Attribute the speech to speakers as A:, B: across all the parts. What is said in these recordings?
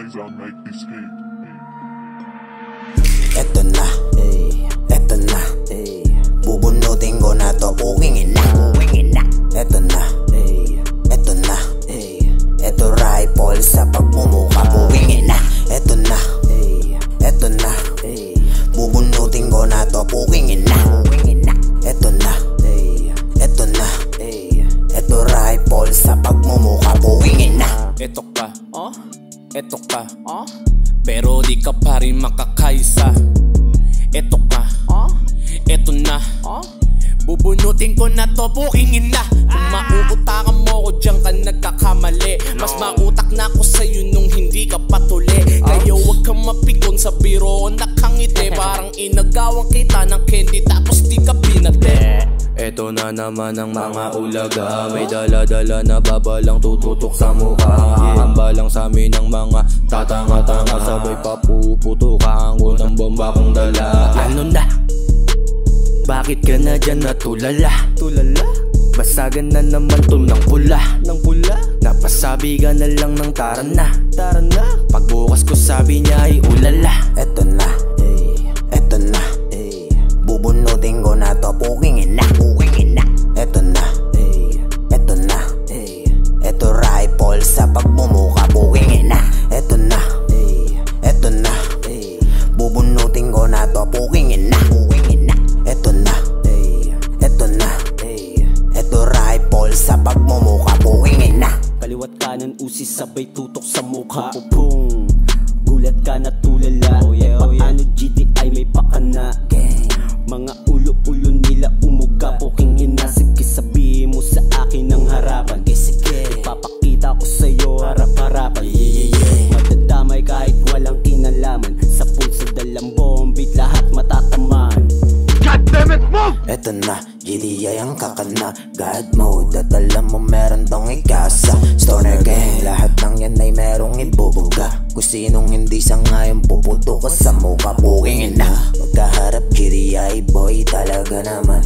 A: days I make this hit.
B: Eto na, eto na, bubunutin ko na to, puwingin na. Eto na, eto na, eto rifle sa pagmumuka, puwingin na. Eto na, eto na, bubunutin ko na to, puwingin na. Eto na, eto na, eto rifle sa pagmumuka, puwingin na.
C: Eto ka, eto ka, pero di ka pa rin makakaisa. Eto ka, eto na, bubunutin ko na to, bukingin na. Kung mauutakan mo ko, diyan ka nagkakamali. Mas mautak na ako sa'yo nung hindi ka patuli. Kaya huwag kang mapikon sa biro o nakangiti. Parang inagawang kita ng candy tapos di ka pinate.
D: Eto na naman ang mga ulaga, may dala-dala na babalang tututok sa mukha. Hamba lang sa amin ang mga tatanga-tanga, sabay papuputukan ko ng bomba kong dala. Ano na? Bakit ka na dyan natulala? Basagan na naman to ng pula. Napasabi ka na lang ng tara na. Pagbukas ko sabi niya ay ulala.
B: Eto na, eto na, bubunutin ko na to, puwingin na. Eto na, eto na, eto rifle sa pagmumuka, puwingin na. Eto na, eto na, bubunutin ko na to, puwingin na. Eto na, eto na, eto rifle sa pagmumuka, puwingin na.
E: Kaliwat kanan usi sabay tutok sa mukha. Boom, gulat ka na tulala. Paano GTI may pakana? Mga ulo-ulo nila umuga. Puking ina, sige sabihin mo sa akin ng harapan. Ipapakita ko sa'yo harap-harapan. Madadamay kahit walang kinalaman. Sa pulso dalang bombit lahat matatamaan.
B: Eto na, GDI ang kakana, God mode, at alam mo meron tong ikasa. Stoner gang, lahat ng yan ay merong ibubuga. Kung sinong hindi sangayon puputo ka sa mukha, puwingin na. Magkaharap GDI boy talaga naman,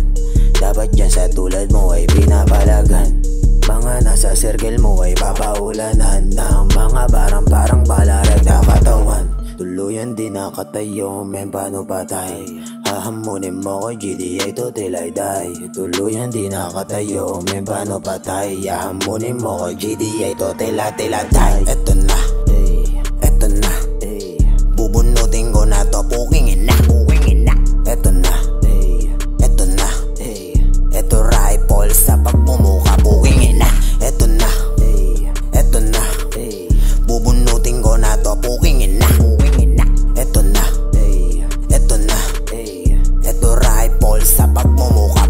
B: dapat dyan sa tulad mo ay pinapalagan. Mga nasa circle mo ay papaulanan ng mga parang balarag na katawan. Tuluyan di nakatayo, men paano patay? Hahamunin mo ko GDI to till I die. Tuluyan di nakatayo, men paano patay? Hahamunin mo ko GDI to till I die. Eto na, eto na, bubunutin ko na to, puwingin na. Eto na, eto na, eto rifle sa pagmumuka, puwingin na. Eto na, eto na, bubunutin ko na to, puwingin na. Eto na, eto na, eto rifle sa pagmumuka,